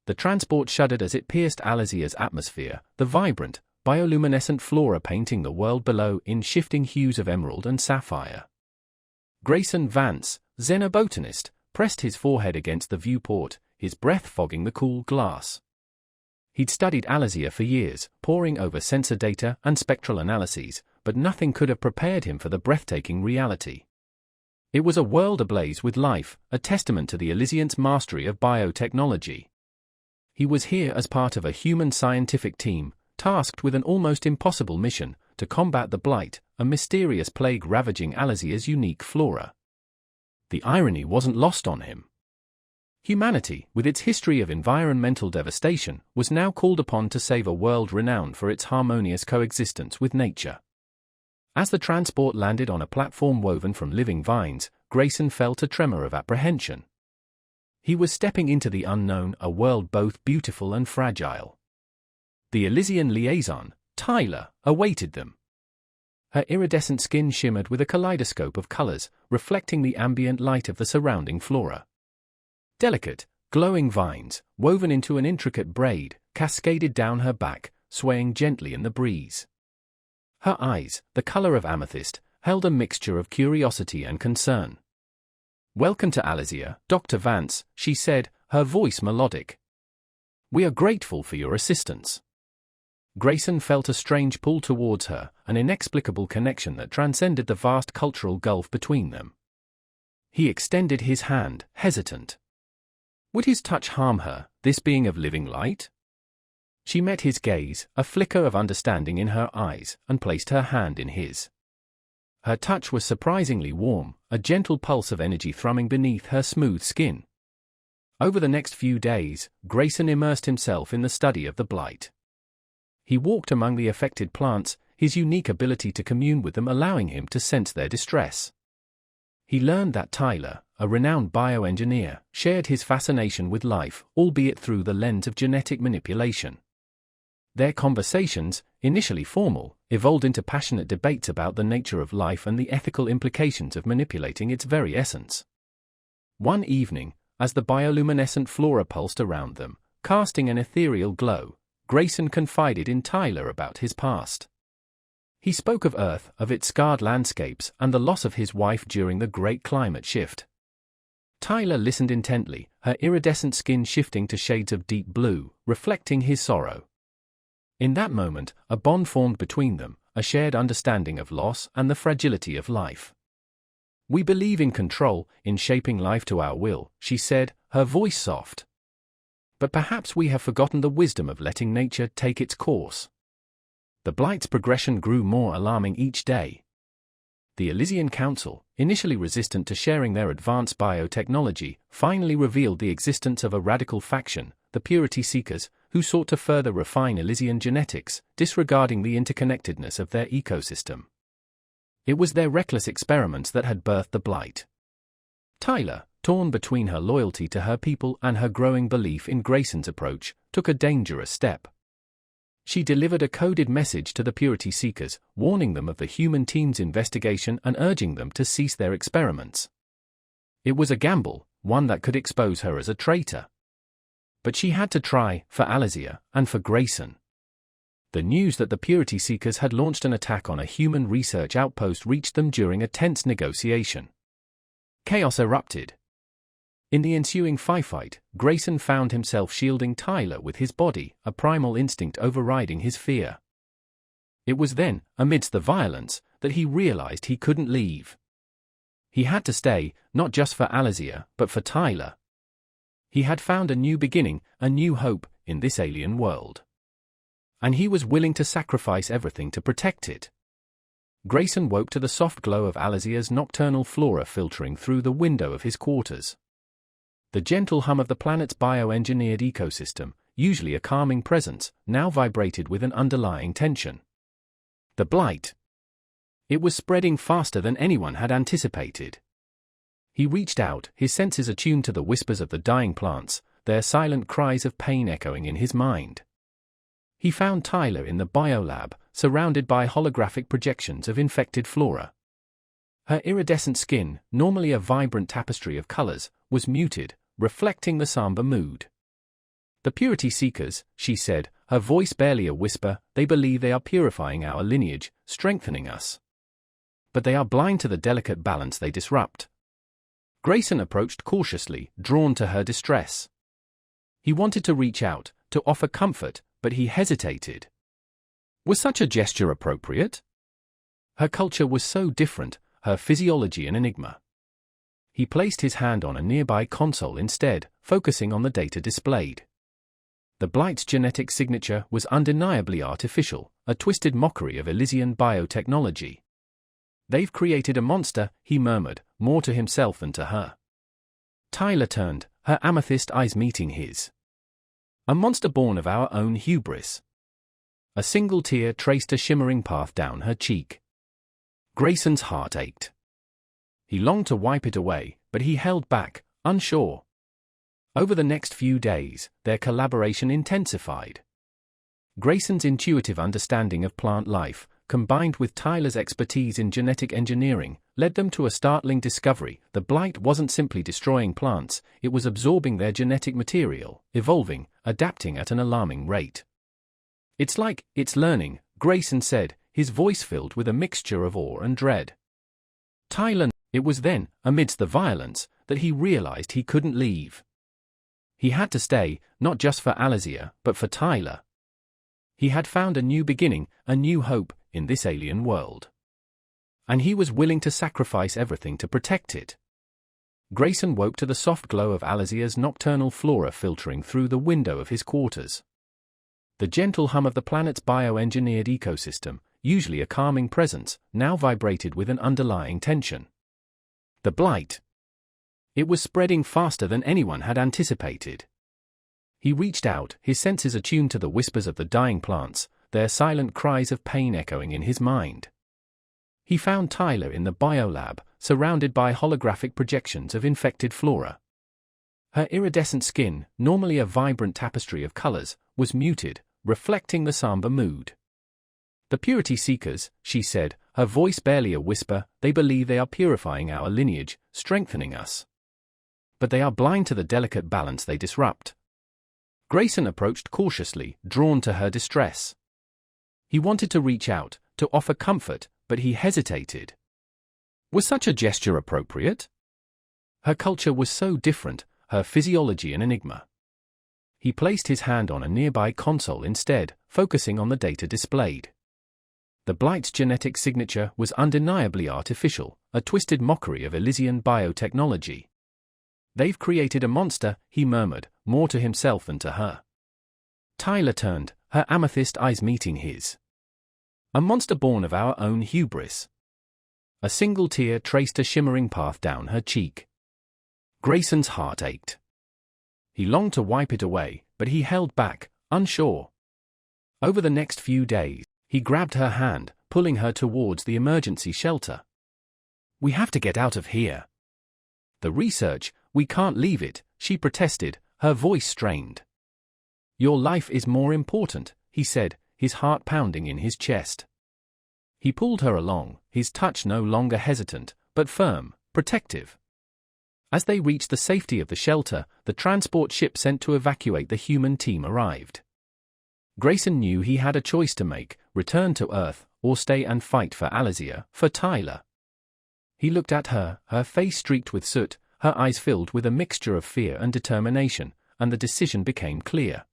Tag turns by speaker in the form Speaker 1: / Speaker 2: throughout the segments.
Speaker 1: The transport shuddered as it pierced Alizia's atmosphere, the vibrant, bioluminescent flora painting the world below in shifting hues of emerald and sapphire. Grayson Vance, xenobotanist, pressed his forehead against the viewport, his breath fogging the cool glass. He'd studied Alizia for years, poring over sensor data and spectral analyses, but nothing could have prepared him for the breathtaking reality. It was a world ablaze with life, a testament to the Elysians' mastery of biotechnology. He was here as part of a human scientific team, tasked with an almost impossible mission, to combat the blight, a mysterious plague ravaging Alizia's unique flora. The irony wasn't lost on him. Humanity, with its history of environmental devastation, was now called upon to save a world renowned for its harmonious coexistence with nature. As the transport landed on a platform woven from living vines, Grayson felt a tremor of apprehension. He was stepping into the unknown, a world both beautiful and fragile. The Elysian liaison, Tyler, awaited them. Her iridescent skin shimmered with a kaleidoscope of colors, reflecting the ambient light of the surrounding flora. Delicate, glowing vines, woven into an intricate braid, cascaded down her back, swaying gently in the breeze. Her eyes, the color of amethyst, held a mixture of curiosity and concern. "Welcome to Alizia, Dr. Vance," she said, her voice melodic. "We are grateful for your assistance." Grayson felt a strange pull towards her, an inexplicable connection that transcended the vast cultural gulf between them. He extended his hand, hesitant. Would his touch harm her, this being of living light? She met his gaze, a flicker of understanding in her eyes, and placed her hand in his. Her touch was surprisingly warm, a gentle pulse of energy thrumming beneath her smooth skin. Over the next few days, Grayson immersed himself in the study of the blight. He walked among the affected plants, his unique ability to commune with them allowing him to sense their distress. He learned that Tyler, a renowned bioengineer, shared his fascination with life, albeit through the lens of genetic manipulation. Their conversations, initially formal, evolved into passionate debates about the nature of life and the ethical implications of manipulating its very essence. One evening, as the bioluminescent flora pulsed around them, casting an ethereal glow, Grayson confided in Tyler about his past. He spoke of Earth, of its scarred landscapes, and the loss of his wife during the Great Climate Shift. Tyler listened intently, her iridescent skin shifting to shades of deep blue, reflecting his sorrow. In that moment, a bond formed between them, a shared understanding of loss and the fragility of life. "We believe in control, in shaping life to our will," she said, her voice soft. "But perhaps we have forgotten the wisdom of letting nature take its course." The blight's progression grew more alarming each day. The Elysian Council, initially resistant to sharing their advanced biotechnology, finally revealed the existence of a radical faction, the Purity Seekers, who sought to further refine Elysian genetics, disregarding the interconnectedness of their ecosystem. It was their reckless experiments that had birthed the blight. Tyler, torn between her loyalty to her people and her growing belief in Grayson's approach, took a dangerous step. She delivered a coded message to the Purity Seekers, warning them of the human team's investigation and urging them to cease their experiments. It was a gamble, one that could expose her as a traitor. But she had to try, for Alizia, and for Grayson. The news that the Purity Seekers had launched an attack on a human research outpost reached them during a tense negotiation. Chaos erupted. In the ensuing firefight, Grayson found himself shielding Tyler with his body, a primal instinct overriding his fear. It was then, amidst the violence, that he realized he couldn't leave. He had to stay, not just for Alizia, but for Tyler. He had found a new beginning, a new hope, in this alien world. And he was willing to sacrifice everything to protect it. Grayson woke to the soft glow of Alizia's nocturnal flora filtering through the window of his quarters. The gentle hum of the planet's bioengineered ecosystem, usually a calming presence, now vibrated with an underlying tension. The blight. It was spreading faster than anyone had anticipated. He reached out, his senses attuned to the whispers of the dying plants, their silent cries of pain echoing in his mind. He found Tyler in the biolab, surrounded by holographic projections of infected flora. Her iridescent skin, normally a vibrant tapestry of colors, was muted, reflecting the somber mood. The purity seekers, she said, her voice barely a whisper, they believe they are purifying our lineage, strengthening us. But they are blind to the delicate balance they disrupt. Grayson approached cautiously, drawn to her distress. He wanted to reach out, to offer comfort, but he hesitated. Was such a gesture appropriate? Her culture was so different, her physiology an enigma. He placed his hand on a nearby console instead, focusing on the data displayed. The Blight's genetic signature was undeniably artificial, a twisted mockery of Elysian biotechnology. They've created a monster, he murmured, more to himself than to her. Tyler turned, her amethyst eyes meeting his. A monster born of our own hubris. A single tear traced a shimmering path down her cheek. Grayson's heart ached. He longed to wipe it away, but he held back, unsure. Over the next few days, their collaboration intensified. Grayson's intuitive understanding of plant life, combined with Tyler's expertise in genetic engineering, led them to a startling discovery. The blight wasn't simply destroying plants, it was absorbing their genetic material, evolving, adapting at an alarming rate. It's like, it's learning, Grayson said, his voice filled with a mixture of awe and dread. Tyler, it was then, amidst the violence, that he realized he couldn't leave. He had to stay, not just for Alizia, but for Tyler. He had found a new beginning, a new hope, in this alien world. And he was willing to sacrifice everything to protect it. Grayson woke to the soft glow of Alizia's nocturnal flora filtering through the window of his quarters. The gentle hum of the planet's bioengineered ecosystem, usually a calming presence, now vibrated with an underlying tension. The blight. It was spreading faster than anyone had anticipated. He reached out, his senses attuned to the whispers of the dying plants, their silent cries of pain echoing in his mind. He found Tyler in the biolab, surrounded by holographic projections of infected flora. Her iridescent skin, normally a vibrant tapestry of colors, was muted, reflecting the somber mood. The purity seekers, she said, her voice barely a whisper, they believe they are purifying our lineage, strengthening us. But they are blind to the delicate balance they disrupt. Grayson approached cautiously, drawn to her distress. He wanted to reach out, to offer comfort, but he hesitated. Was such a gesture appropriate? Her culture was so different, her physiology an enigma. He placed his hand on a nearby console instead, focusing on the data displayed. The Blight's genetic signature was undeniably artificial, a twisted mockery of Elysian biotechnology. They've created a monster, he murmured, more to himself than to her. Tyler turned, her amethyst eyes meeting his. A monster born of our own hubris. A single tear traced a shimmering path down her cheek. Grayson's heart ached. He longed to wipe it away, but he held back, unsure. Over the next few days, he grabbed her hand, pulling her towards the emergency shelter. We have to get out of here. The research, we can't leave it, she protested, her voice strained. Your life is more important, he said, his heart pounding in his chest. He pulled her along, his touch no longer hesitant, but firm, protective. As they reached the safety of the shelter, the transport ship sent to evacuate the human team arrived. Grayson knew he had a choice to make, return to Earth, or stay and fight for Alizia, for Tyler. He looked at her, her face streaked with soot, her eyes filled with a mixture of fear and determination, and the decision became clear.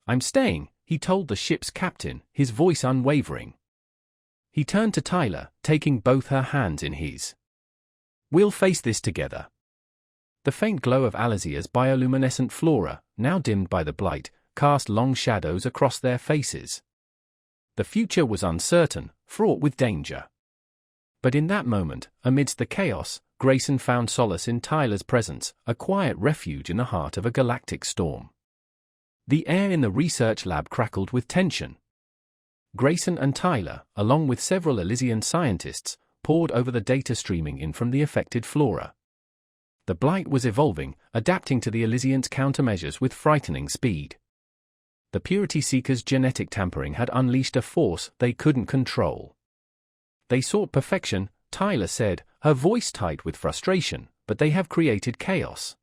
Speaker 1: I'm staying, he told the ship's captain, his voice unwavering. He turned to Tyler, taking both her hands in his. We'll face this together. The faint glow of Alizia's bioluminescent flora, now dimmed by the blight, cast long shadows across their faces. The future was uncertain, fraught with danger. But in that moment, amidst the chaos, Grayson found solace in Tyler's presence, a quiet refuge in the heart of a galactic storm. The air in the research lab crackled with tension. Grayson and Tyler, along with several Elysian scientists, pored over the data streaming in from the affected flora. The blight was evolving, adapting to the Elysians' countermeasures with frightening speed. The purity seekers' genetic tampering had unleashed a force they couldn't control. They sought perfection, Tyler said, her voice tight with frustration, but they have created chaos.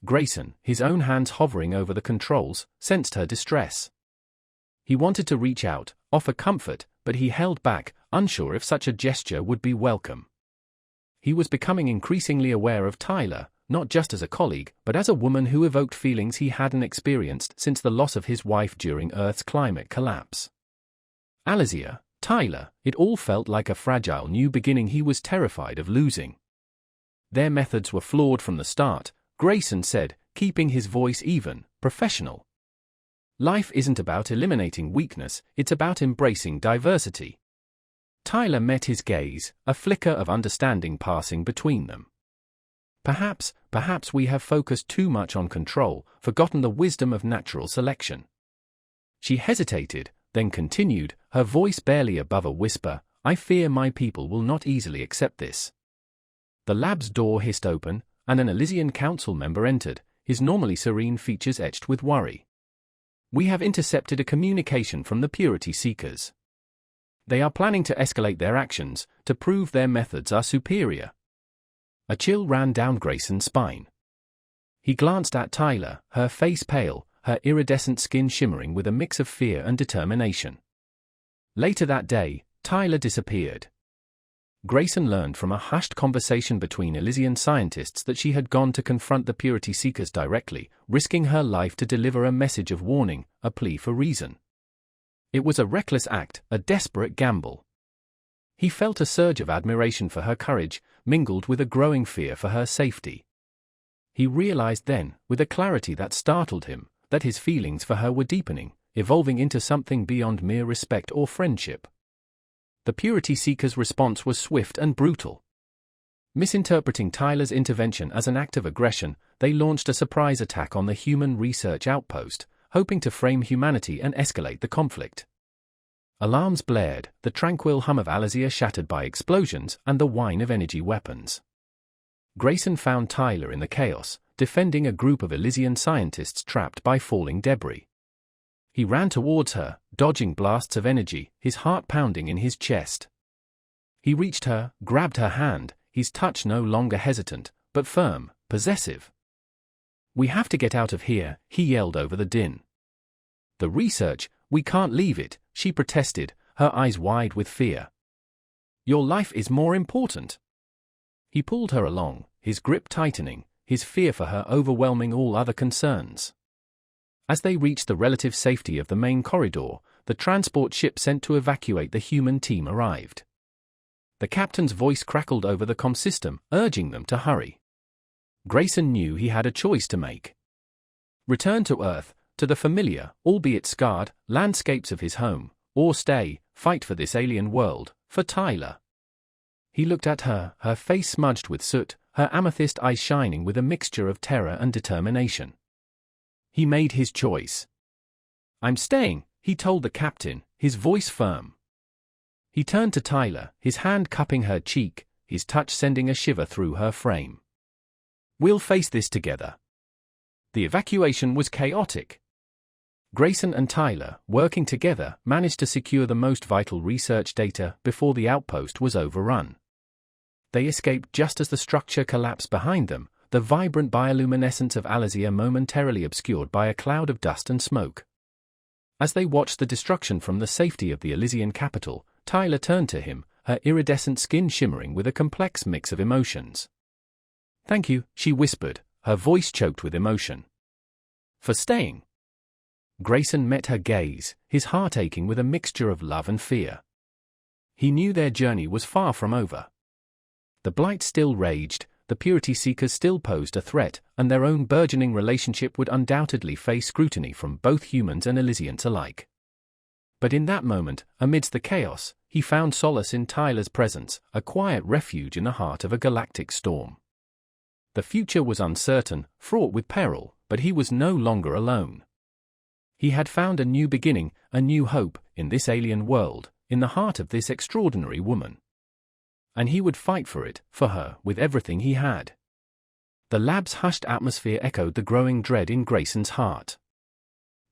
Speaker 1: Grayson, his own hands hovering over the controls, sensed her distress. He wanted to reach out, offer comfort, but he held back, unsure if such a gesture would be welcome. He was becoming increasingly aware of Tyler, not just as a colleague, but as a woman who evoked feelings he hadn't experienced since the loss of his wife during Earth's climate collapse. Alizia, Tyler, it all felt like a fragile new beginning he was terrified of losing. Their methods were flawed from the start, Grayson said, keeping his voice even, professional. Life isn't about eliminating weakness, it's about embracing diversity. Tyler met his gaze, a flicker of understanding passing between them. Perhaps we have focused too much on control, forgotten the wisdom of natural selection. She hesitated, then continued, her voice barely above a whisper, I fear my people will not easily accept this. The lab's door hissed open, and an Elysian council member entered, his normally serene features etched with worry. We have intercepted a communication from the Purity Seekers. They are planning to escalate their actions, to prove their methods are superior. A chill ran down Grayson's spine. He glanced at Tyler, her face pale, her iridescent skin shimmering with a mix of fear and determination. Later that day, Tyler disappeared. Grayson learned from a hushed conversation between Elysian scientists that she had gone to confront the Purity Seekers directly, risking her life to deliver a message of warning, a plea for reason. It was a reckless act, a desperate gamble. He felt a surge of admiration for her courage, mingled with a growing fear for her safety. He realized then, with a clarity that startled him, that his feelings for her were deepening, evolving into something beyond mere respect or friendship. The Purity Seekers' response was swift and brutal. Misinterpreting Tyler's intervention as an act of aggression, they launched a surprise attack on the human research outpost, hoping to frame humanity and escalate the conflict. Alarms blared, the tranquil hum of Alizia shattered by explosions and the whine of energy weapons. Grayson found Tyler in the chaos, defending a group of Elysian scientists trapped by falling debris. He ran towards her, dodging blasts of energy, his heart pounding in his chest. He reached her, grabbed her hand, his touch no longer hesitant, but firm, possessive. We have to get out of here, he yelled over the din. The research, we can't leave it, she protested, her eyes wide with fear. Your life is more important. He pulled her along, his grip tightening, his fear for her overwhelming all other concerns. As they reached the relative safety of the main corridor, the transport ship sent to evacuate the human team arrived. The captain's voice crackled over the comm system, urging them to hurry. Grayson knew he had a choice to make. Return to Earth, to the familiar, albeit scarred, landscapes of his home, or stay, fight for this alien world, for Tyler. He looked at her, her face smudged with soot, her amethyst eyes shining with a mixture of terror and determination. He made his choice. I'm staying, he told the captain, his voice firm. He turned to Tyler, his hand cupping her cheek, his touch sending a shiver through her frame. We'll face this together. The evacuation was chaotic. Grayson and Tyler, working together, managed to secure the most vital research data before the outpost was overrun. They escaped just as the structure collapsed behind them, the vibrant bioluminescence of Alizia momentarily obscured by a cloud of dust and smoke. As they watched the destruction from the safety of the Elysian capital, Tyler turned to him, her iridescent skin shimmering with a complex mix of emotions. Thank you, she whispered, her voice choked with emotion. For staying. Grayson met her gaze, his heart aching with a mixture of love and fear. He knew their journey was far from over. The blight still raged, the Purity Seekers still posed a threat, and their own burgeoning relationship would undoubtedly face scrutiny from both humans and Elysians alike. But in that moment, amidst the chaos, he found solace in Tyler's presence, a quiet refuge in the heart of a galactic storm. The future was uncertain, fraught with peril, but he was no longer alone. He had found a new beginning, a new hope, in this alien world, in the heart of this extraordinary woman. And he would fight for it, for her, with everything he had. The lab's hushed atmosphere echoed the growing dread in Grayson's heart.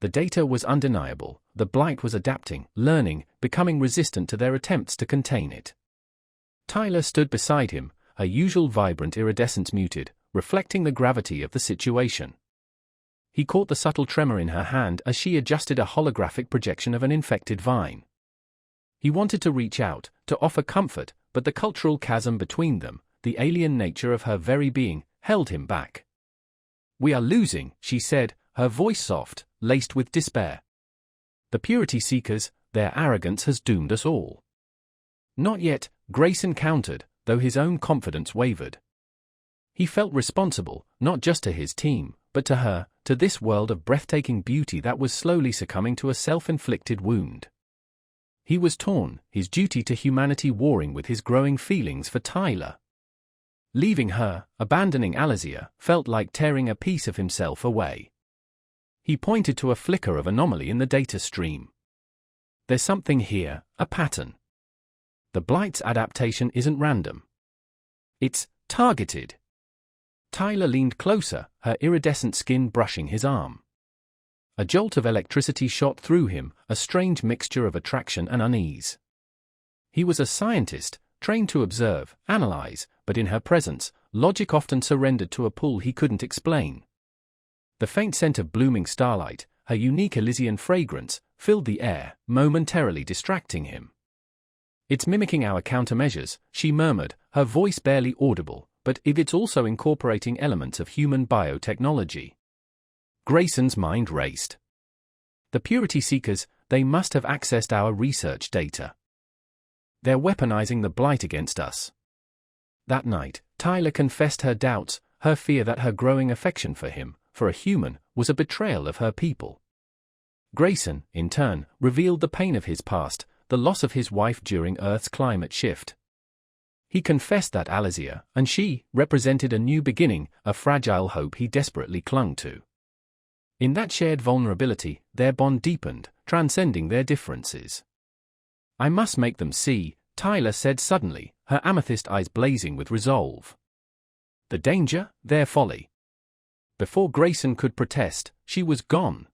Speaker 1: The data was undeniable, the blight was adapting, learning, becoming resistant to their attempts to contain it. Tyler stood beside him, her usual vibrant iridescence muted, reflecting the gravity of the situation. He caught the subtle tremor in her hand as she adjusted a holographic projection of an infected vine. He wanted to reach out, to offer comfort, but the cultural chasm between them, the alien nature of her very being, held him back. "We are losing," she said, her voice soft, laced with despair. "The purity seekers, their arrogance has doomed us all." "Not yet," Grayson countered, though his own confidence wavered. He felt responsible, not just to his team, but to her, to this world of breathtaking beauty that was slowly succumbing to a self-inflicted wound. He was torn, his duty to humanity warring with his growing feelings for Tyler. Leaving her, abandoning Alizia, felt like tearing a piece of himself away. He pointed to a flicker of anomaly in the data stream. "There's something here, a pattern. The Blight's adaptation isn't random. It's targeted." Tyler leaned closer, her iridescent skin brushing his arm. A jolt of electricity shot through him, a strange mixture of attraction and unease. He was a scientist, trained to observe, analyze, but in her presence, logic often surrendered to a pull he couldn't explain. The faint scent of blooming starlight, her unique Elysian fragrance, filled the air, momentarily distracting him. "It's mimicking our countermeasures," she murmured, her voice barely audible, "but if it's also incorporating elements of human biotechnology." Grayson's mind raced. "The purity seekers, they must have accessed our research data. They're weaponizing the Blight against us." That night, Tyler confessed her doubts, her fear that her growing affection for him, for a human, was a betrayal of her people. Grayson, in turn, revealed the pain of his past, the loss of his wife during Earth's climate shift. He confessed that Alizia, and she, represented a new beginning, a fragile hope he desperately clung to. In that shared vulnerability, their bond deepened, transcending their differences. "I must make them see," Tyler said suddenly, her amethyst eyes blazing with resolve. "The danger, their folly." Before Grayson could protest, she was gone.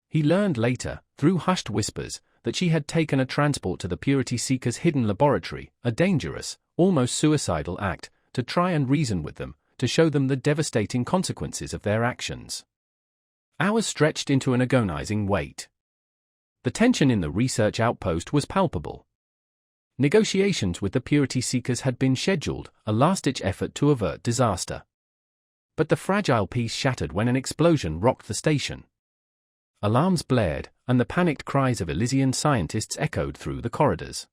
Speaker 1: He learned later, through hushed whispers, that she had taken a transport to the purity seekers' hidden laboratory, a dangerous, almost suicidal act, to try and reason with them, to show them the devastating consequences of their actions. Hours stretched into an agonizing wait. The tension in the research outpost was palpable. Negotiations with the purity seekers had been scheduled, a last-ditch effort to avert disaster. But the fragile peace shattered when an explosion rocked the station. Alarms blared, and the panicked cries of Elysian scientists echoed through the corridors.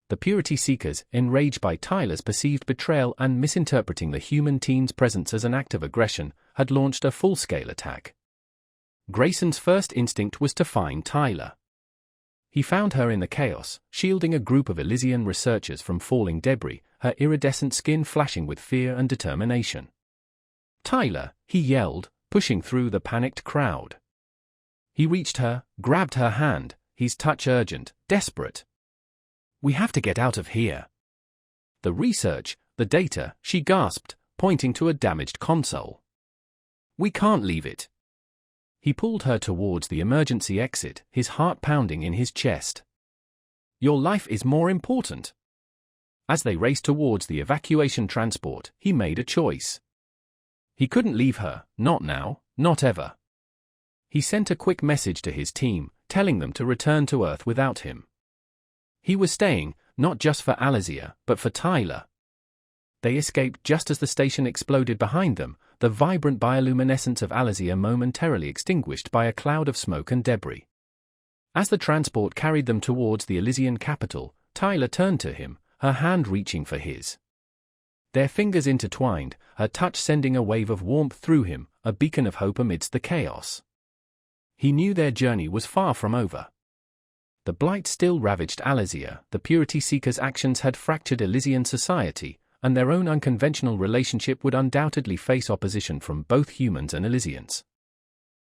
Speaker 1: The purity seekers, enraged by Tyler's perceived betrayal and misinterpreting the human teen's presence as an act of aggression, had launched a full-scale attack. Grayson's first instinct was to find Tyler. He found her in the chaos, shielding a group of Elysian researchers from falling debris, her iridescent skin flashing with fear and determination. "Tyler," he yelled, pushing through the panicked crowd. He reached her, grabbed her hand, his touch urgent, desperate. "We have to get out of here." "The research, the data," she gasped, pointing to a damaged console. "We can't leave it." He pulled her towards the emergency exit, his heart pounding in his chest. "Your life is more important." As they raced towards the evacuation transport, he made a choice. He couldn't leave her, not now, not ever. He sent a quick message to his team, telling them to return to Earth without him. He was staying, not just for Alizia, but for Tyler. They escaped just as the station exploded behind them, the vibrant bioluminescence of Alizia momentarily extinguished by a cloud of smoke and debris. As the transport carried them towards the Elysian capital, Tyler turned to him, her hand reaching for his. Their fingers intertwined, her touch sending a wave of warmth through him, a beacon of hope amidst the chaos. He knew their journey was far from over. The Blight still ravaged Alizia, the purity seekers' actions had fractured Elysian society, and their own unconventional relationship would undoubtedly face opposition from both humans and Elysians.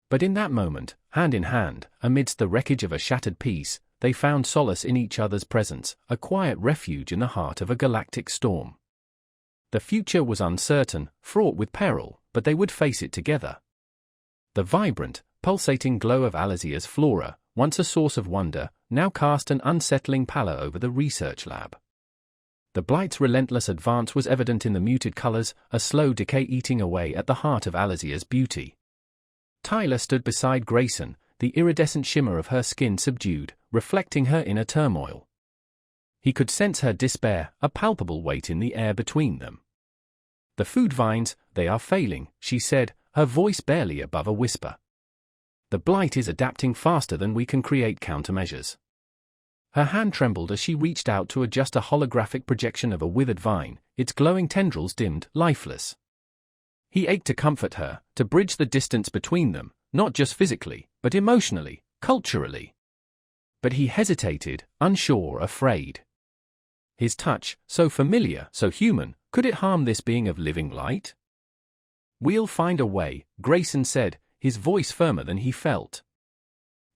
Speaker 1: But in that moment, hand in hand, amidst the wreckage of a shattered peace, they found solace in each other's presence, a quiet refuge in the heart of a galactic storm. The future was uncertain, fraught with peril, but they would face it together. The vibrant, pulsating glow of Alizia's flora, once a source of wonder, now cast an unsettling pallor over the research lab. The Blight's relentless advance was evident in the muted colors, a slow decay eating away at the heart of Alizia's beauty. Tyler stood beside Grayson, the iridescent shimmer of her skin subdued, reflecting her inner turmoil. He could sense her despair, a palpable weight in the air between them. "The food vines, they are failing," she said, her voice barely above a whisper. "The Blight is adapting faster than we can create countermeasures." Her hand trembled as she reached out to adjust a holographic projection of a withered vine, its glowing tendrils dimmed, lifeless. He ached to comfort her, to bridge the distance between them, not just physically, but emotionally, culturally. But he hesitated, unsure, afraid. His touch, so familiar, so human, could it harm this being of living light? "We'll find a way," Grayson said, his voice firmer than he felt.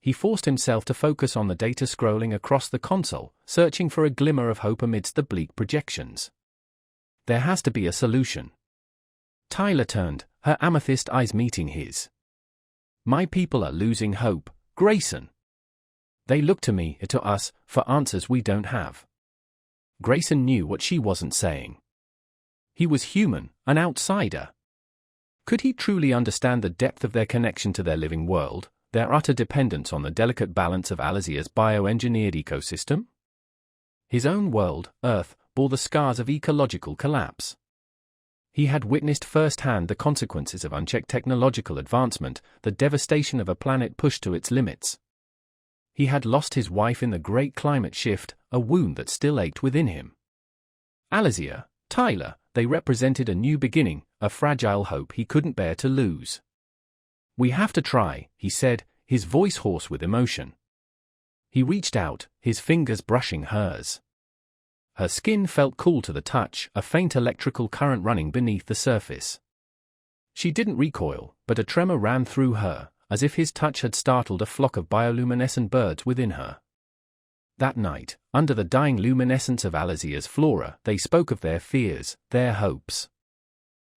Speaker 1: He forced himself to focus on the data scrolling across the console, searching for a glimmer of hope amidst the bleak projections. "There has to be a solution." Tyler turned, her amethyst eyes meeting his. "My people are losing hope, Grayson. They look to me, to us, for answers we don't have." Grayson knew what she wasn't saying. He was human, an outsider. Could he truly understand the depth of their connection to their living world, their utter dependence on the delicate balance of Alizia's bioengineered ecosystem? His own world, Earth, bore the scars of ecological collapse. He had witnessed firsthand the consequences of unchecked technological advancement, the devastation of a planet pushed to its limits. He had lost his wife in the great climate shift, a wound that still ached within him. Alizia, Tyler, they represented a new beginning, a fragile hope he couldn't bear to lose. "We have to try," he said, his voice hoarse with emotion. He reached out, his fingers brushing hers. Her skin felt cool to the touch, a faint electrical current running beneath the surface. She didn't recoil, but a tremor ran through her, as if his touch had startled a flock of bioluminescent birds within her. That night, under the dying luminescence of Alizia's flora, they spoke of their fears, their hopes.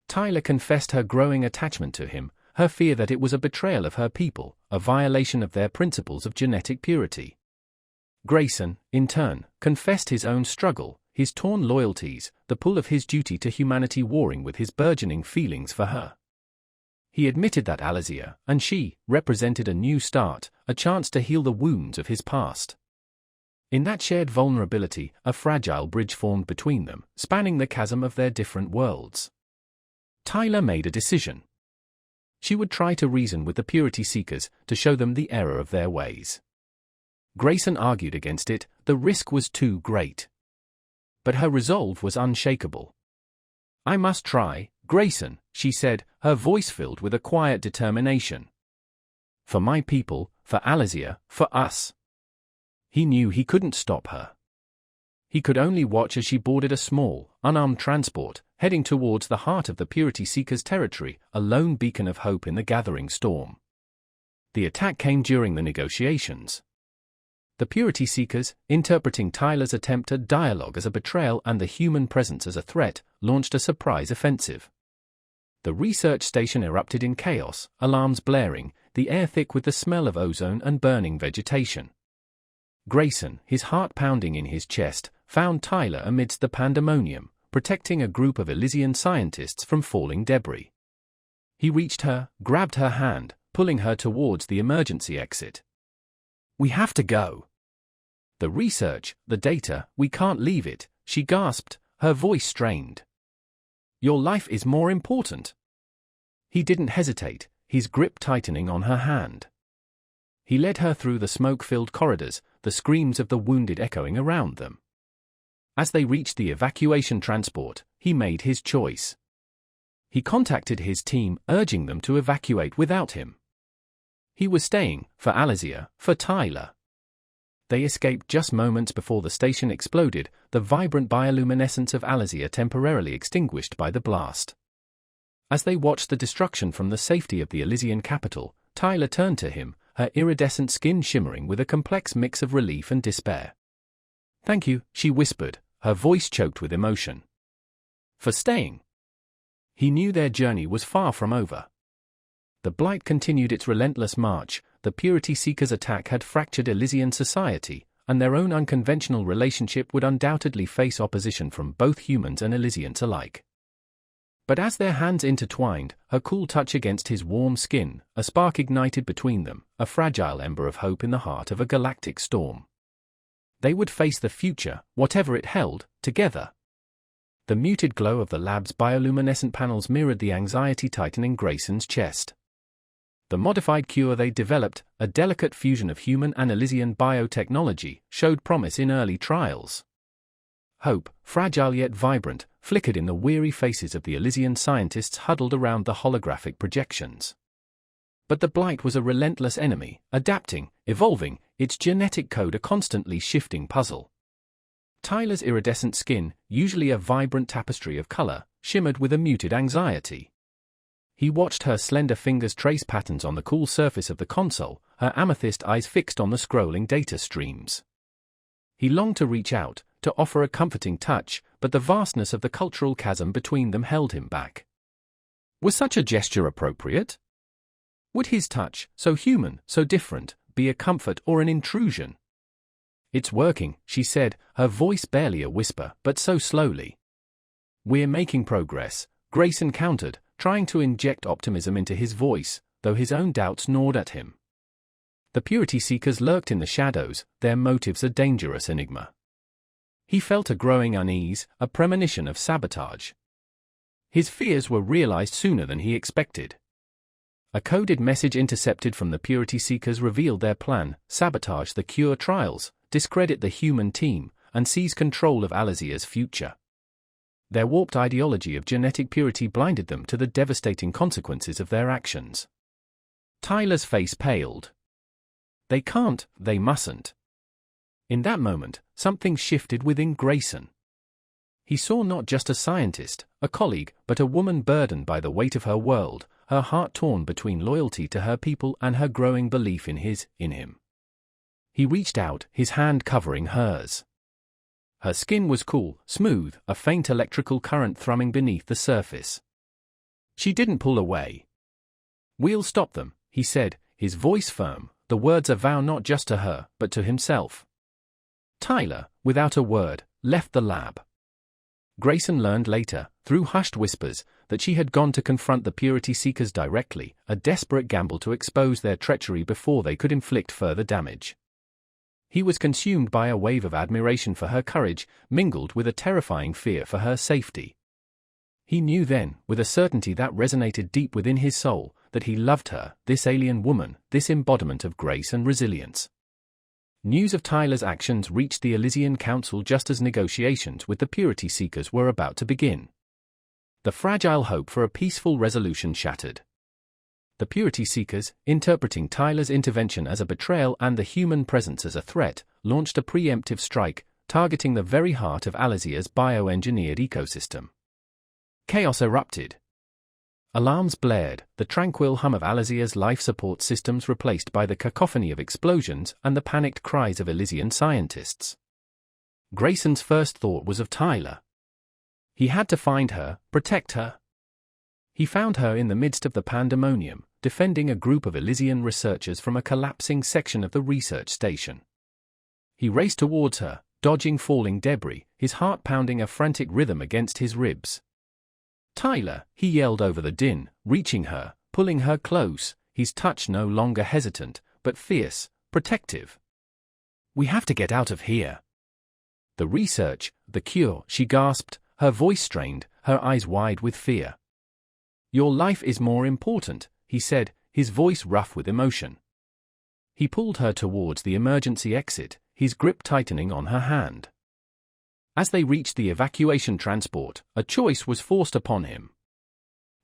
Speaker 1: Tyler confessed her growing attachment to him, her fear that it was a betrayal of her people, a violation of their principles of genetic purity. Grayson, in turn, confessed his own struggle, his torn loyalties, the pull of his duty to humanity warring with his burgeoning feelings for her. He admitted that Alizia, and she, represented a new start, a chance to heal the wounds of his past. In that shared vulnerability, a fragile bridge formed between them, spanning the chasm of their different worlds. Tyler made a decision. She would try to reason with the purity seekers, to show them the error of their ways. Grayson argued against it, the risk was too great. But her resolve was unshakable. "I must try, Grayson," she said, her voice filled with a quiet determination. "For my people, for Alizia, for us." He knew he couldn't stop her. He could only watch as she boarded a small, unarmed transport, heading towards the heart of the purity seekers' territory, a lone beacon of hope in the gathering storm. The attack came during the negotiations. The purity seekers, interpreting Tyler's attempt at dialogue as a betrayal and the human presence as a threat, launched a surprise offensive. The research station erupted in chaos, alarms blaring, the air thick with the smell of ozone and burning vegetation. Grayson, his heart pounding in his chest, found Tyler amidst the pandemonium, protecting a group of Elysian scientists from falling debris. He reached her, grabbed her hand, pulling her towards the emergency exit. "We have to go." "The research, the data, we can't leave it," she gasped, her voice strained. "Your life is more important." He didn't hesitate, his grip tightening on her hand. He led her through the smoke-filled corridors, the screams of the wounded echoing around them. As they reached the evacuation transport, he made his choice. He contacted his team, urging them to evacuate without him. He was staying, for Alizia, for Tyler. They escaped just moments before the station exploded, the vibrant bioluminescence of Alizia temporarily extinguished by the blast. As they watched the destruction from the safety of the Elysian capital, Tyler turned to him, her iridescent skin shimmering with a complex mix of relief and despair. "Thank you," she whispered, her voice choked with emotion. "For staying." He knew their journey was far from over. The Blight continued its relentless march, the purity seekers' attack had fractured Elysian society, and their own unconventional relationship would undoubtedly face opposition from both humans and Elysians alike. But as their hands intertwined, her cool touch against his warm skin, a spark ignited between them, a fragile ember of hope in the heart of a galactic storm. They would face the future, whatever it held, together. The muted glow of the lab's bioluminescent panels mirrored the anxiety tightening Grayson's chest. The modified cure they developed, a delicate fusion of human and Elysian biotechnology, showed promise in early trials. Hope, fragile yet vibrant, flickered in the weary faces of the Elysian scientists huddled around the holographic projections. But the blight was a relentless enemy, adapting, evolving, its genetic code a constantly shifting puzzle. Tyler's iridescent skin, usually a vibrant tapestry of color, shimmered with a muted anxiety. He watched her slender fingers trace patterns on the cool surface of the console, her amethyst eyes fixed on the scrolling data streams. He longed to reach out, to offer a comforting touch, but the vastness of the cultural chasm between them held him back. Was such a gesture appropriate? Would his touch, so human, so different, be a comfort or an intrusion? "It's working," she said, her voice barely a whisper, but so slowly. "We're making progress," Grayson countered, trying to inject optimism into his voice, though his own doubts gnawed at him. The purity seekers lurked in the shadows, their motives a dangerous enigma. He felt a growing unease, a premonition of sabotage. His fears were realized sooner than he expected. A coded message intercepted from the purity seekers revealed their plan: sabotage the cure trials, discredit the human team, and seize control of Alysia's future. Their warped ideology of genetic purity blinded them to the devastating consequences of their actions. Tyler's face paled. They can't, they mustn't. In that moment, something shifted within Grayson. He saw not just a scientist, a colleague, but a woman burdened by the weight of her world, her heart torn between loyalty to her people and her growing belief in him. He reached out, his hand covering hers. Her skin was cool, smooth, a faint electrical current thrumming beneath the surface. She didn't pull away. "We'll stop them," he said, his voice firm, the words a vow not just to her, but to himself. Tyler, without a word, left the lab. Grayson learned later, through hushed whispers, that she had gone to confront the purity seekers directly, a desperate gamble to expose their treachery before they could inflict further damage. He was consumed by a wave of admiration for her courage, mingled with a terrifying fear for her safety. He knew then, with a certainty that resonated deep within his soul, that he loved her, this alien woman, this embodiment of grace and resilience. News of Tyler's actions reached the Elysian Council just as negotiations with the purity seekers were about to begin. The fragile hope for a peaceful resolution shattered. The purity seekers, interpreting Tyler's intervention as a betrayal and the human presence as a threat, launched a preemptive strike, targeting the very heart of Alysia's bioengineered ecosystem. Chaos erupted. Alarms blared, the tranquil hum of Alysia's life support systems replaced by the cacophony of explosions and the panicked cries of Elysian scientists. Grayson's first thought was of Tyler. He had to find her, protect her. He found her in the midst of the pandemonium, defending a group of Elysian researchers from a collapsing section of the research station. He raced towards her, dodging falling debris, his heart pounding a frantic rhythm against his ribs. "Tyler," he yelled over the din, reaching her, pulling her close, his touch no longer hesitant, but fierce, protective. "We have to get out of here." "The research, the cure," she gasped, her voice strained, her eyes wide with fear. "Your life is more important," he said, his voice rough with emotion. He pulled her towards the emergency exit, his grip tightening on her hand. As they reached the evacuation transport, a choice was forced upon him.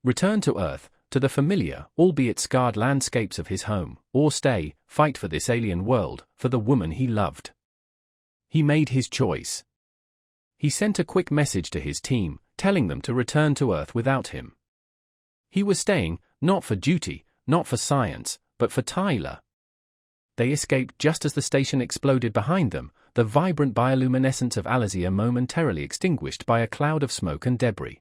Speaker 1: Return to Earth, to the familiar, albeit scarred landscapes of his home, or stay, fight for this alien world, for the woman he loved. He made his choice. He sent a quick message to his team, telling them to return to Earth without him. He was staying, not for duty, not for science, but for Tyler. They escaped just as the station exploded behind them, the vibrant bioluminescence of Alysia momentarily extinguished by a cloud of smoke and debris.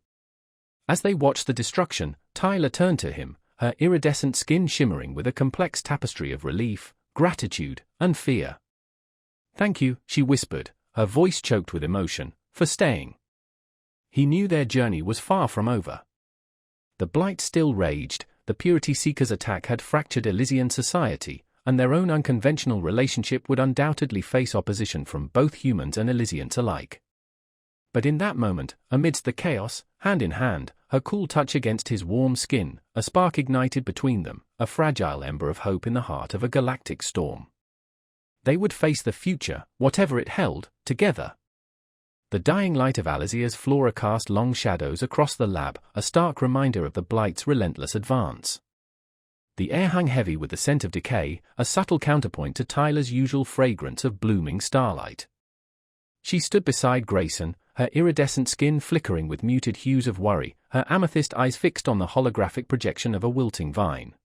Speaker 1: As they watched the destruction, Tyler turned to him, her iridescent skin shimmering with a complex tapestry of relief, gratitude, and fear. "Thank you," she whispered, her voice choked with emotion, "for staying." He knew their journey was far from over. The blight still raged, the Purity Seekers' attack had fractured Elysian society, and their own unconventional relationship would undoubtedly face opposition from both humans and Elysians alike. But in that moment, amidst the chaos, hand in hand, her cool touch against his warm skin, a spark ignited between them, a fragile ember of hope in the heart of a galactic storm. They would face the future, whatever it held, together. The dying light of Alizia's flora cast long shadows across the lab, a stark reminder of the blight's relentless advance. The air hung heavy with the scent of decay, a subtle counterpoint to Tyler's usual fragrance of blooming starlight. She stood beside Grayson, her iridescent skin flickering with muted hues of worry, her amethyst eyes fixed on the holographic projection of a wilting vine.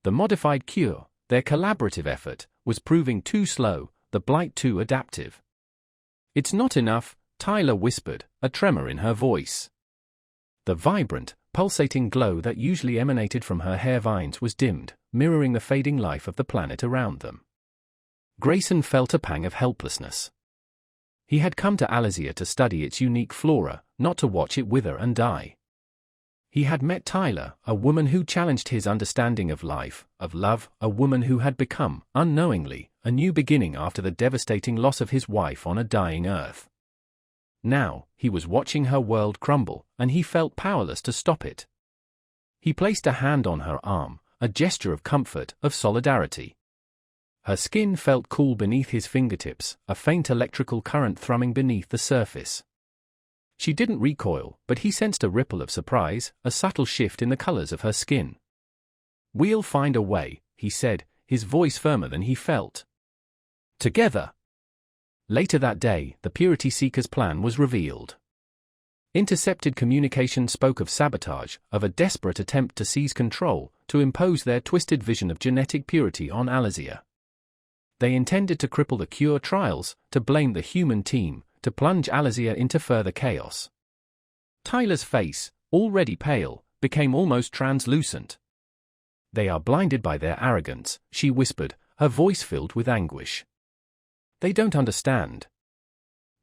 Speaker 1: The modified cure, their collaborative effort, was proving too slow, the blight too adaptive. "It's not enough," Tyler whispered, a tremor in her voice. The vibrant, pulsating glow that usually emanated from her hair vines was dimmed, mirroring the fading life of the planet around them. Grayson felt a pang of helplessness. He had come to Alizia to study its unique flora, not to watch it wither and die. He had met Tyler, a woman who challenged his understanding of life, of love, a woman who had become, unknowingly, a new beginning after the devastating loss of his wife on a dying Earth. Now, he was watching her world crumble, and he felt powerless to stop it. He placed a hand on her arm, a gesture of comfort, of solidarity. Her skin felt cool beneath his fingertips, a faint electrical current thrumming beneath the surface. She didn't recoil, but he sensed a ripple of surprise, a subtle shift in the colors of her skin. "We'll find a way," he said, his voice firmer than he felt. "Together." Later that day, the Purity Seekers' plan was revealed. Intercepted communication spoke of sabotage, of a desperate attempt to seize control, to impose their twisted vision of genetic purity on Alizia. They intended to cripple the cure trials, to blame the human team, to plunge Alizia into further chaos. Tyler's face, already pale, became almost translucent. "They are blinded by their arrogance," she whispered, her voice filled with anguish. "They don't understand."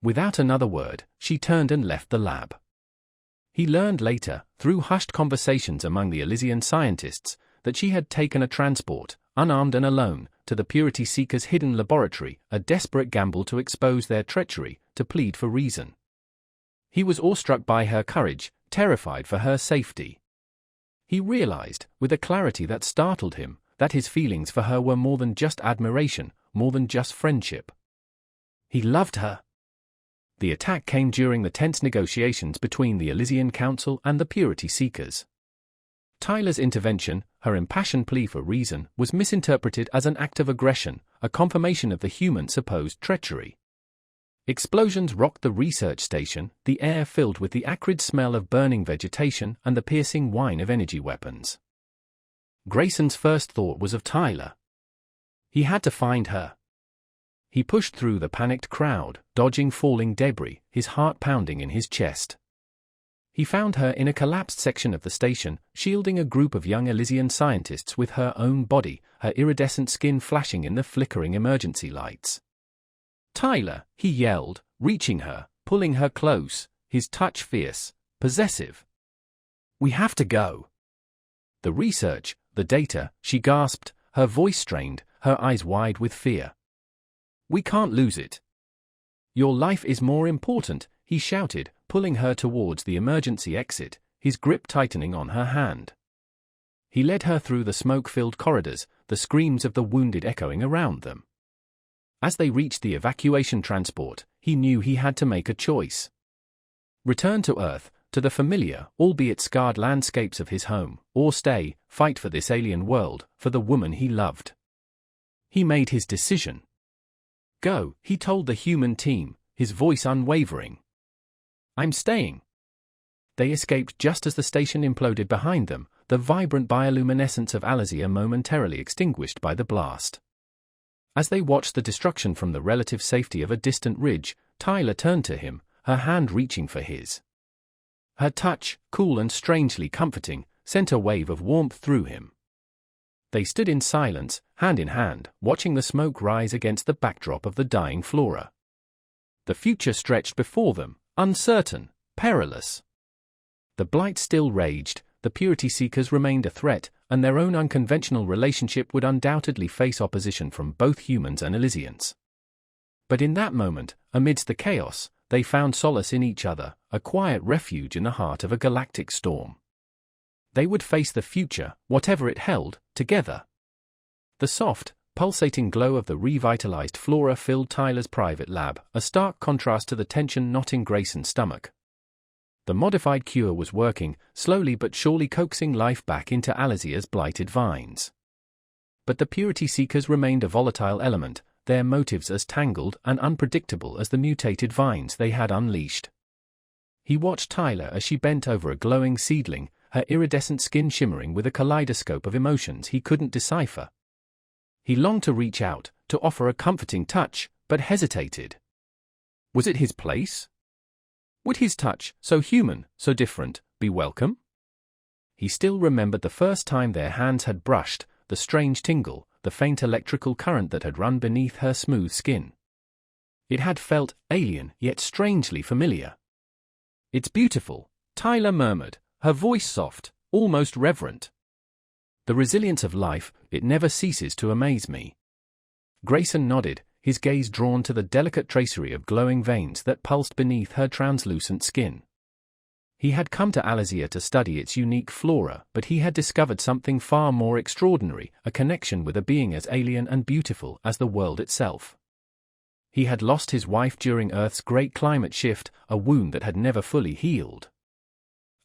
Speaker 1: Without another word, she turned and left the lab. He learned later, through hushed conversations among the Elysian scientists, that she had taken a transport, unarmed and alone, to the Purity Seekers' hidden laboratory, a desperate gamble to expose their treachery, to plead for reason. He was awestruck by her courage, terrified for her safety. He realized, with a clarity that startled him, that his feelings for her were more than just admiration, more than just friendship. He loved her. The attack came during the tense negotiations between the Elysian Council and the Purity Seekers. Tyler's intervention, her impassioned plea for reason, was misinterpreted as an act of aggression, a confirmation of the human supposed treachery. Explosions rocked the research station, the air filled with the acrid smell of burning vegetation and the piercing whine of energy weapons. Grayson's first thought was of Tyler. He had to find her. He pushed through the panicked crowd, dodging falling debris, his heart pounding in his chest. He found her in a collapsed section of the station, shielding a group of young Elysian scientists with her own body, her iridescent skin flashing in the flickering emergency lights. "Tyler," he yelled, reaching her, pulling her close, his touch fierce, possessive. "We have to go." "The research, the data," she gasped, her voice strained, her eyes wide with fear. "We can't lose it." "Your life is more important," he shouted, pulling her towards the emergency exit, his grip tightening on her hand. He led her through the smoke-filled corridors, the screams of the wounded echoing around them. As they reached the evacuation transport, he knew he had to make a choice. Return to Earth, to the familiar, albeit scarred landscapes of his home, or stay, fight for this alien world, for the woman he loved. He made his decision. "Go," he told the human team, his voice unwavering. "I'm staying." They escaped just as the station imploded behind them, the vibrant bioluminescence of Alizia momentarily extinguished by the blast. As they watched the destruction from the relative safety of a distant ridge, Tyler turned to him, her hand reaching for his. Her touch, cool and strangely comforting, sent a wave of warmth through him. They stood in silence, hand in hand, watching the smoke rise against the backdrop of the dying flora. The future stretched before them, uncertain, perilous. The blight still raged, the purity seekers remained a threat, and their own unconventional relationship would undoubtedly face opposition from both humans and Elysians. But in that moment, amidst the chaos, they found solace in each other, a quiet refuge in the heart of a galactic storm. They would face the future, whatever it held, together. The soft, pulsating glow of the revitalized flora filled Tyler's private lab, a stark contrast to the tension knotting Grayson's stomach. The modified cure was working, slowly but surely coaxing life back into Alizia's blighted vines. But the purity seekers remained a volatile element, their motives as tangled and unpredictable as the mutated vines they had unleashed. He watched Tyler as she bent over a glowing seedling, her iridescent skin shimmering with a kaleidoscope of emotions he couldn't decipher. He longed to reach out, to offer a comforting touch, but hesitated. Was it his place? Would his touch, so human, so different, be welcome? He still remembered the first time their hands had brushed, the strange tingle, the faint electrical current that had run beneath her smooth skin. It had felt alien, yet strangely familiar. "It's beautiful," Tyler murmured, her voice soft, almost reverent. "The resilience of life, it never ceases to amaze me." Grayson nodded, his gaze drawn to the delicate tracery of glowing veins that pulsed beneath her translucent skin. He had come to Alizia to study its unique flora, but he had discovered something far more extraordinary, a connection with a being as alien and beautiful as the world itself. He had lost his wife during Earth's great climate shift, a wound that had never fully healed.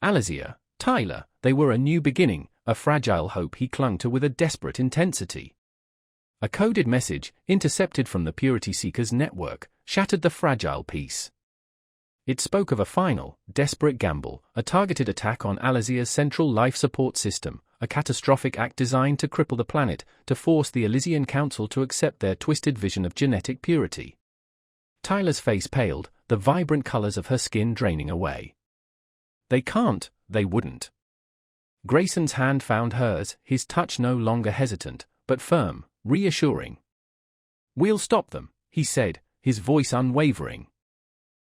Speaker 1: Alizia, Tyler, they were a new beginning, a fragile hope he clung to with a desperate intensity. A coded message, intercepted from the Purity Seekers network, shattered the fragile peace. It spoke of a final, desperate gamble, a targeted attack on Alizia's central life support system, a catastrophic act designed to cripple the planet, to force the Elysian Council to accept their twisted vision of genetic purity. Tyler's face paled, the vibrant colors of her skin draining away. "They can't, they wouldn't." Grayson's hand found hers, his touch no longer hesitant, but firm, reassuring. "We'll stop them," he said, his voice unwavering.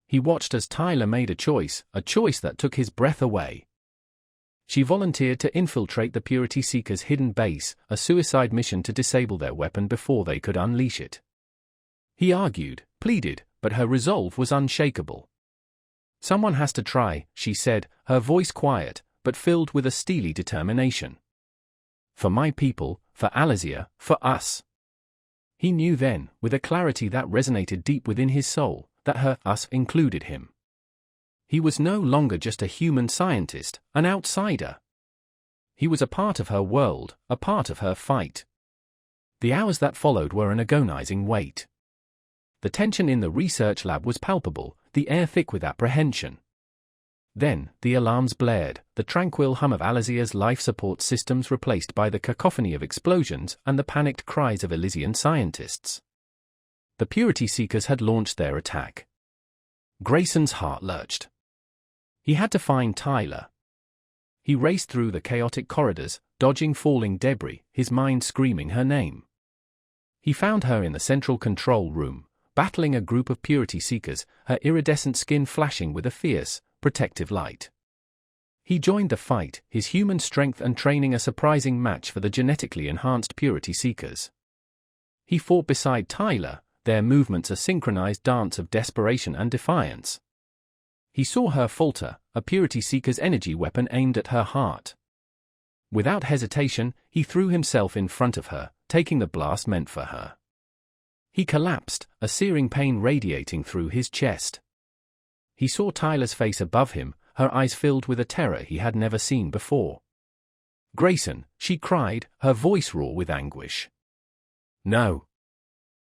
Speaker 1: He watched as Tyler made a choice that took his breath away. She volunteered to infiltrate the Purity Seekers' hidden base, a suicide mission to disable their weapon before they could unleash it. He argued, pleaded, but her resolve was unshakable. "Someone has to try," she said, her voice quiet, but filled with a steely determination. "For my people, for Alizia, for us." He knew then, with a clarity that resonated deep within his soul, that her us included him. He was no longer just a human scientist, an outsider. He was a part of her world, a part of her fight. The hours that followed were an agonizing wait. The tension in the research lab was palpable, the air thick with apprehension. Then, the alarms blared, the tranquil hum of Alizia's life support systems replaced by the cacophony of explosions and the panicked cries of Elysian scientists. The Purity Seekers had launched their attack. Grayson's heart lurched. He had to find Tyler. He raced through the chaotic corridors, dodging falling debris, his mind screaming her name. He found her in the central control room, battling a group of Purity Seekers, her iridescent skin flashing with a fierce, protective light. He joined the fight, his human strength and training a surprising match for the genetically enhanced Purity Seekers. He fought beside Tyler, their movements a synchronized dance of desperation and defiance. He saw her falter, a Purity Seeker's energy weapon aimed at her heart. Without hesitation, he threw himself in front of her, taking the blast meant for her. He collapsed, a searing pain radiating through his chest. He saw Tyler's face above him, her eyes filled with a terror he had never seen before. "Grayson," she cried, her voice raw with anguish. "No."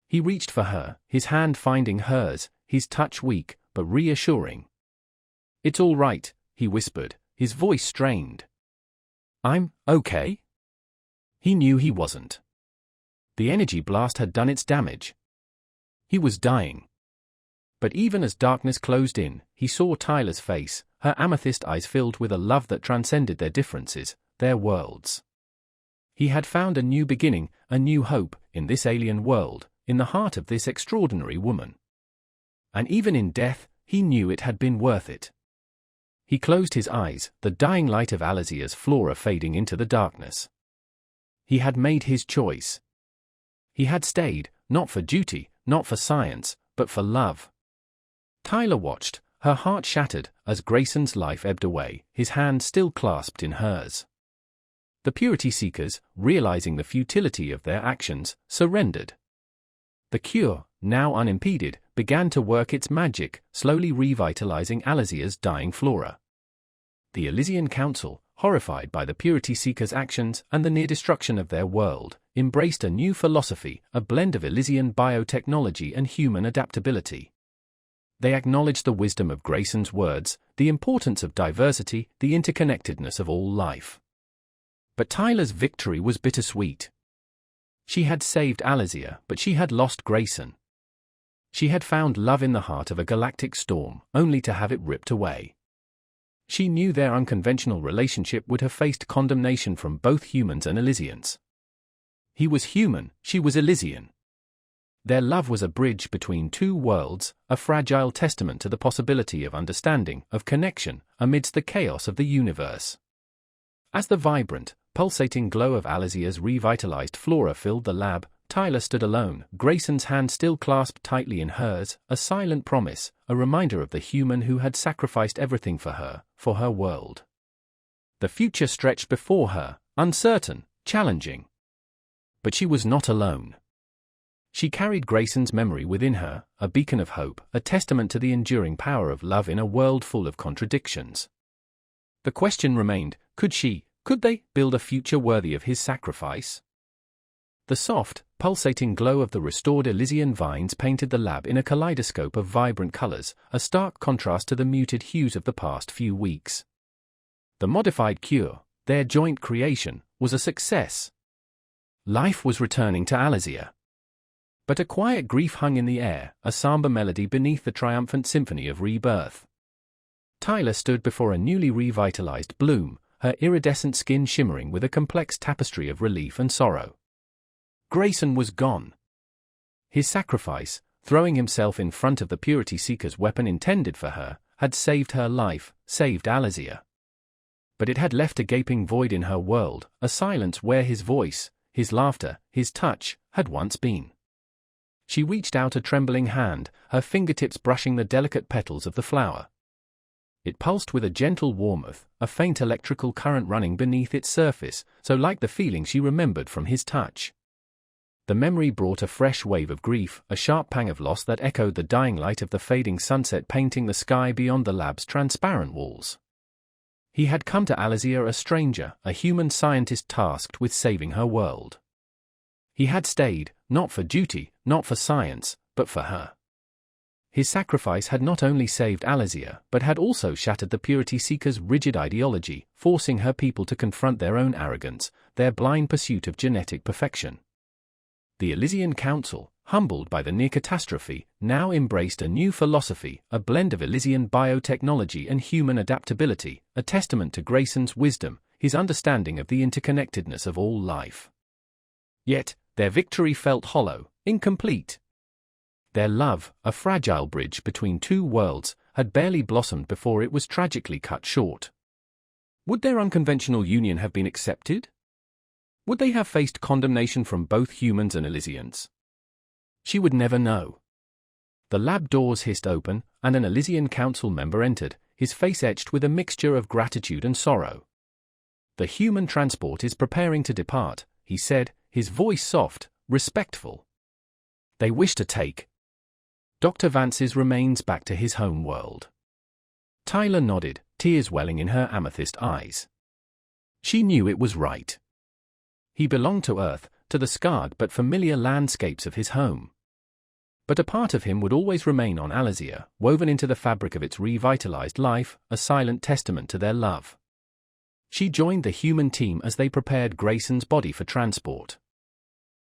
Speaker 1: He reached for her, his hand finding hers, his touch weak, but reassuring. "It's all right," he whispered, his voice strained. "I'm okay?" He knew he wasn't. The energy blast had done its damage. He was dying. But even as darkness closed in, he saw Tyler's face, her amethyst eyes filled with a love that transcended their differences, their worlds. He had found a new beginning, a new hope, in this alien world, in the heart of this extraordinary woman. And even in death, he knew it had been worth it. He closed his eyes, the dying light of Alizia's flora fading into the darkness. He had made his choice. He had stayed, not for duty, not for science, but for love. Tyler watched, her heart shattered, as Grayson's life ebbed away, his hand still clasped in hers. The purity seekers, realizing the futility of their actions, surrendered. The cure, now unimpeded, began to work its magic, slowly revitalizing Alizia's dying flora. The Elysian Council, horrified by the purity seekers' actions and the near destruction of their world, embraced a new philosophy, a blend of Elysian biotechnology and human adaptability. They acknowledged the wisdom of Grayson's words, the importance of diversity, the interconnectedness of all life. But Tyler's victory was bittersweet. She had saved Alizia, but she had lost Grayson. She had found love in the heart of a galactic storm, only to have it ripped away. She knew their unconventional relationship would have faced condemnation from both humans and Elysians. He was human, she was Elysian. Their love was a bridge between two worlds, a fragile testament to the possibility of understanding, of connection, amidst the chaos of the universe. As the vibrant, pulsating glow of Alizia's revitalized flora filled the lab, Tyler stood alone, Grayson's hand still clasped tightly in hers, a silent promise, a reminder of the human who had sacrificed everything for her world. The future stretched before her, uncertain, challenging. But she was not alone. She carried Grayson's memory within her, a beacon of hope, a testament to the enduring power of love in a world full of contradictions. The question remained, could they build a future worthy of his sacrifice? The soft, pulsating glow of the restored Elysian vines painted the lab in a kaleidoscope of vibrant colors, a stark contrast to the muted hues of the past few weeks. The modified cure, their joint creation, was a success. Life was returning to Alizia. But a quiet grief hung in the air, a somber melody beneath the triumphant symphony of rebirth. Tyler stood before a newly revitalized bloom, her iridescent skin shimmering with a complex tapestry of relief and sorrow. Grayson was gone. His sacrifice, throwing himself in front of the purity seeker's weapon intended for her, had saved her life, saved Alizia. But it had left a gaping void in her world, a silence where his voice, his laughter, his touch, had once been. She reached out a trembling hand, her fingertips brushing the delicate petals of the flower. It pulsed with a gentle warmth, a faint electrical current running beneath its surface, so like the feeling she remembered from his touch. The memory brought a fresh wave of grief, a sharp pang of loss that echoed the dying light of the fading sunset painting the sky beyond the lab's transparent walls. He had come to Alizia a stranger, a human scientist tasked with saving her world. He had stayed, not for duty, not for science, but for her. His sacrifice had not only saved Alizia, but had also shattered the purity seeker's rigid ideology, forcing her people to confront their own arrogance, their blind pursuit of genetic perfection. The Elysian Council, humbled by the near catastrophe, now embraced a new philosophy, a blend of Elysian biotechnology and human adaptability, a testament to Grayson's wisdom, his understanding of the interconnectedness of all life. Yet, their victory felt hollow, incomplete. Their love, a fragile bridge between two worlds, had barely blossomed before it was tragically cut short. Would their unconventional union have been accepted? Would they have faced condemnation from both humans and Elysians? She would never know. The lab doors hissed open, and an Elysian Council member entered, his face etched with a mixture of gratitude and sorrow. "The human transport is preparing to depart," he said, his voice soft, respectful. "They wish to take Dr. Vance's remains back to his home world." Tyler nodded, tears welling in her amethyst eyes. She knew it was right. He belonged to Earth, to the scarred but familiar landscapes of his home. But a part of him would always remain on Alizia, woven into the fabric of its revitalized life, a silent testament to their love. She joined the human team as they prepared Grayson's body for transport.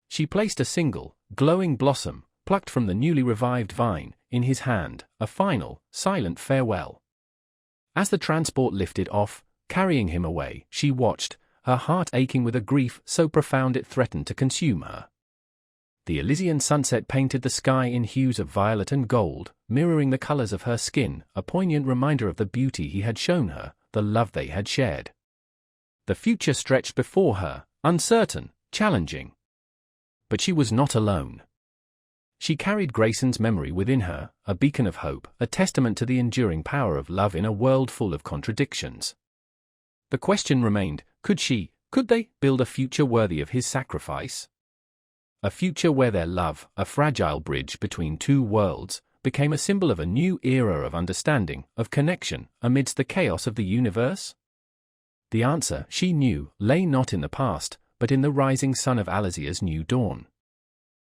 Speaker 1: She placed a single, glowing blossom, plucked from the newly revived vine, in his hand, a final, silent farewell. As the transport lifted off, carrying him away, she watched, her heart aching with a grief so profound it threatened to consume her. The Elysian sunset painted the sky in hues of violet and gold, mirroring the colors of her skin, a poignant reminder of the beauty he had shown her, the love they had shared. The future stretched before her, uncertain, challenging. But she was not alone. She carried Grayson's memory within her, a beacon of hope, a testament to the enduring power of love in a world full of contradictions. The question remained, could they, build a future worthy of his sacrifice? A future where their love, a fragile bridge between two worlds, became a symbol of a new era of understanding, of connection, amidst the chaos of the universe? The answer, she knew, lay not in the past, but in the rising sun of Alasia's new dawn.